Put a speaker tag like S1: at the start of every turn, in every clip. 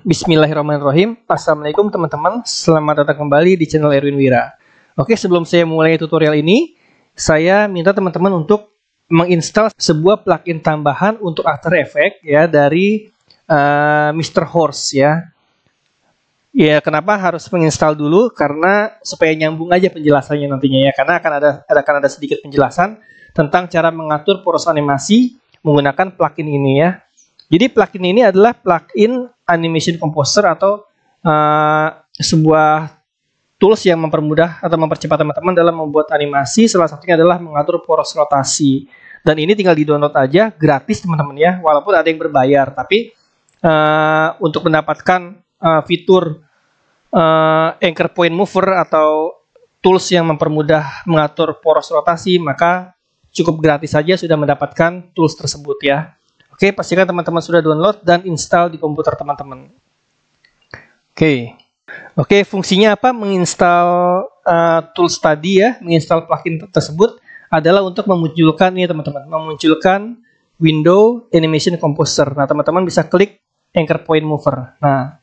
S1: Bismillahirrahmanirrahim. Assalamualaikum teman-teman. Selamat datang kembali di channel Erwin Wira. Oke, sebelum saya mulai tutorial ini, saya minta teman-teman untuk menginstal sebuah plugin tambahan untuk After Effects ya dari Mr. Horse ya. Ya, kenapa harus menginstal dulu? Karena supaya nyambung aja penjelasannya nantinya ya. Karena akan ada sedikit penjelasan tentang cara mengatur poros animasi menggunakan plugin ini ya. Jadi plugin ini adalah plugin Animation Composer atau sebuah tools yang mempermudah atau mempercepat teman-teman dalam membuat animasi. Salah satunya adalah mengatur poros rotasi. Dan ini tinggal di-download aja, gratis teman-teman ya. Walaupun ada yang berbayar, tapi untuk mendapatkan fitur Anchor Point Mover atau tools yang mempermudah mengatur poros rotasi, maka cukup gratis saja sudah mendapatkan tools tersebut ya. Oke, pastikan teman-teman sudah download dan install di komputer teman-teman. Oke, fungsinya apa? Menginstal tools tadi ya, menginstal plugin tersebut adalah untuk memunculkan ini teman-teman, memunculkan window Animation Composer. Nah, teman-teman bisa klik Anchor Point Mover. Nah,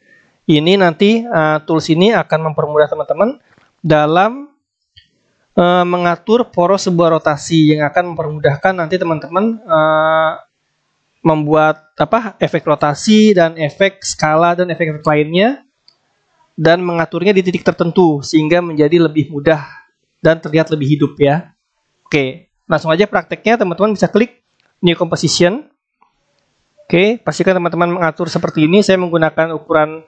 S1: ini nanti tools ini akan mempermudah teman-teman dalam mengatur poros sebuah rotasi yang akan mempermudahkan nanti teman-teman membuat efek rotasi dan efek skala dan efek lainnya dan mengaturnya di titik tertentu sehingga menjadi lebih mudah dan terlihat lebih hidup ya. Oke, langsung aja prakteknya teman-teman bisa klik New Composition. Oke, pastikan teman-teman mengatur seperti ini. Saya menggunakan ukuran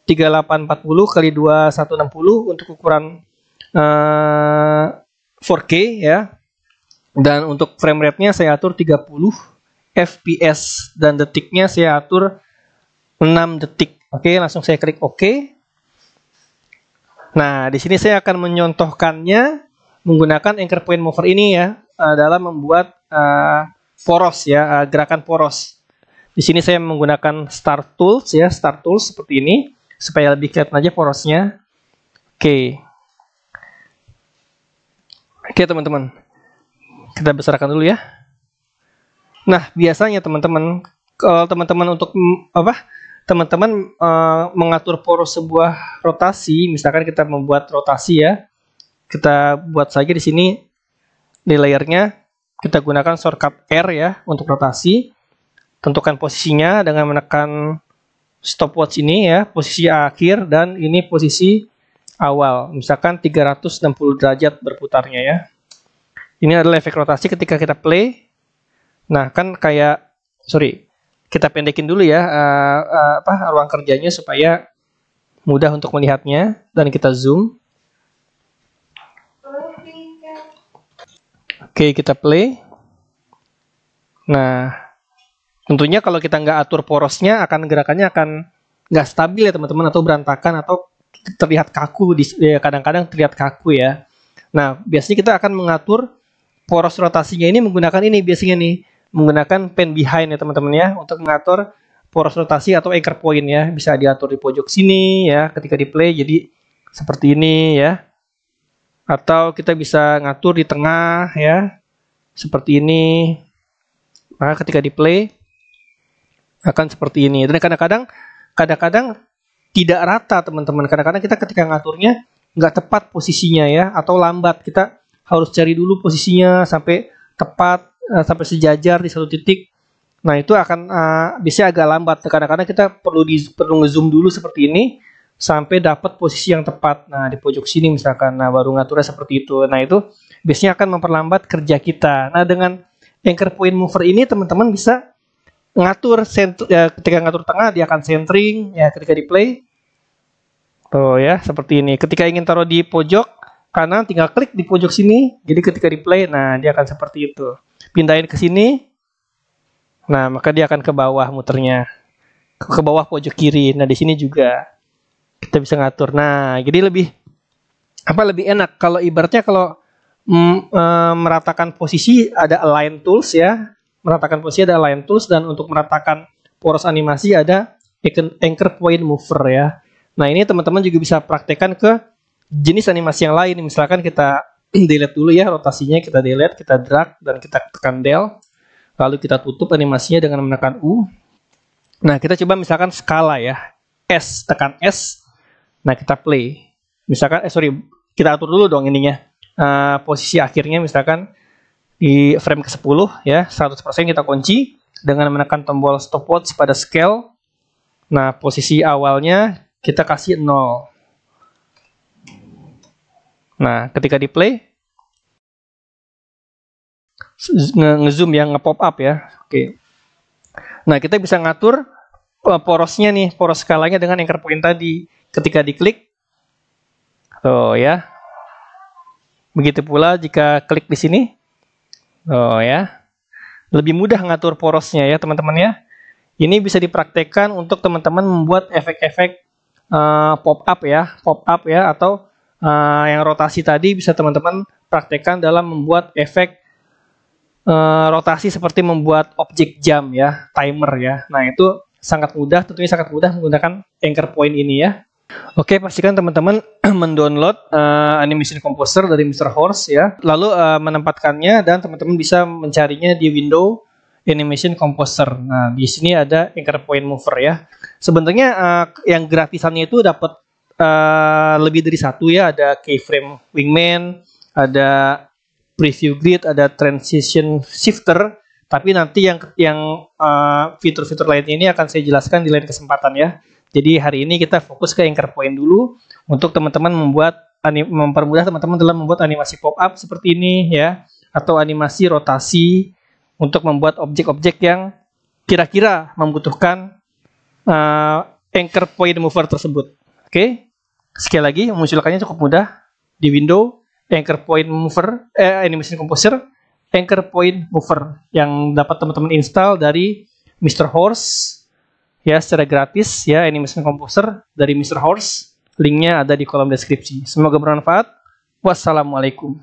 S1: 3840 x 2160 untuk ukuran 4K ya. Dan untuk frame rate-nya saya atur 30 FPS dan detiknya saya atur 6 detik. Oke, langsung saya klik OK. Nah, di sini saya akan menyontohkannya menggunakan Anchor Point Mover ini ya dalam membuat poros ya, gerakan poros. Di sini saya menggunakan Start Tools ya, Start Tools seperti ini supaya lebih kelihatan aja porosnya. Oke, teman-teman. Kita besarkan dulu ya. Nah, biasanya teman-teman, kalau teman-teman untuk teman-teman mengatur poros sebuah rotasi, misalkan kita membuat rotasi ya, kita buat saja di sini di layernya, kita gunakan shortcut R ya untuk rotasi. Tentukan posisinya dengan menekan stopwatch ini ya, posisi akhir dan ini posisi awal, misalkan 360 derajat berputarnya ya. Ini adalah efek rotasi ketika kita play. Nah, kan kayak, kita pendekin dulu ya ruang kerjanya supaya mudah untuk melihatnya, dan kita zoom. Oke, kita play. Nah, tentunya kalau kita nggak atur porosnya, gerakannya akan nggak stabil ya teman-teman, atau berantakan, atau terlihat kaku, kadang-kadang terlihat kaku ya. Nah, biasanya kita akan mengatur poros rotasinya ini menggunakan ini biasanya nih, menggunakan pen behind ya teman-teman ya, untuk mengatur poros rotasi atau anchor point ya. Bisa diatur di pojok sini ya ketika di play jadi seperti ini ya, atau kita bisa ngatur di tengah ya seperti ini. Nah, ketika di play akan seperti ini. Dan kadang-kadang tidak rata teman-teman. Kadang-kadang kita ketika ngaturnya nggak tepat posisinya ya, atau lambat. Kita harus cari dulu posisinya sampai tepat, sampai sejajar di satu titik. Nah, itu akan biasanya agak lambat. Kadang-kadang kita perlu ngezoom dulu seperti ini sampai dapat posisi yang tepat. Nah, di pojok sini misalkan, nah baru ngaturnya seperti itu. Nah, itu biasanya akan memperlambat kerja kita. Nah, dengan Anchor Point Mover ini teman-teman bisa ngatur ketika ngatur tengah dia akan centering ya ketika di play. Tuh ya, seperti ini. Ketika ingin taruh di pojok kanan tinggal klik di pojok sini. Jadi ketika di play, nah dia akan seperti itu. Pindahin ke sini. Nah, maka dia akan ke bawah muternya. Ke bawah pojok kiri. Nah, di sini juga kita bisa ngatur. Nah, jadi lebih enak kalau ibaratnya kalau meratakan posisi ada align tools ya. Meratakan posisi ada align tools, dan untuk meratakan poros animasi ada Anchor Point Mover ya. Nah, ini teman-teman juga bisa praktekkan ke jenis animasi yang lain. Misalkan kita delete dulu ya rotasinya, kita delete, kita drag dan kita tekan del. Lalu kita tutup animasinya dengan menekan U. Nah, kita coba misalkan skala ya. S, tekan S. Nah, kita play. Misalkan, kita atur dulu dong ininya. Posisi akhirnya misalkan di frame ke-10 ya, 100% kita kunci dengan menekan tombol stopwatch pada scale. Nah, posisi awalnya kita kasih 0. Nah, ketika di play, nge-zoom ya, nge-pop up ya. Oke. Nah, kita bisa ngatur porosnya nih, poros skalanya dengan anchor point tadi. Ketika diklik, tuh ya. Begitu pula jika klik di sini, tuh ya. Lebih mudah ngatur porosnya ya teman-teman ya. Ini bisa dipraktekkan untuk teman-teman membuat efek-efek pop up ya, atau yang rotasi tadi bisa teman-teman praktekkan dalam membuat efek rotasi seperti membuat objek jam ya, timer ya. Nah, itu sangat mudah, tentunya sangat mudah menggunakan anchor point ini ya. Oke, pastikan teman-teman mendownload Animation Composer dari Mr. Horse ya. Lalu menempatkannya dan teman-teman bisa mencarinya di window Animation Composer. Nah, di sini ada anchor point mover ya. Sebenarnya yang gratisannya itu dapat lebih dari satu ya. Ada keyframe wingman, ada preview grid, ada transition shifter. Tapi nanti yang fitur-fitur lainnya ini akan saya jelaskan di lain kesempatan ya. Jadi hari ini kita fokus ke anchor point dulu untuk teman-teman mempermudah teman-teman dalam membuat animasi pop up seperti ini ya, atau animasi rotasi untuk membuat objek-objek yang kira-kira membutuhkan anchor point mover tersebut. Oke, sekali lagi memunculkannya cukup mudah di window anchor point mover, Animation Composer, anchor point mover yang dapat teman-teman install dari Mr. Horse ya, secara gratis ya, Animation Composer dari Mr. Horse. Linknya ada di kolom deskripsi. Semoga bermanfaat. Wassalamualaikum.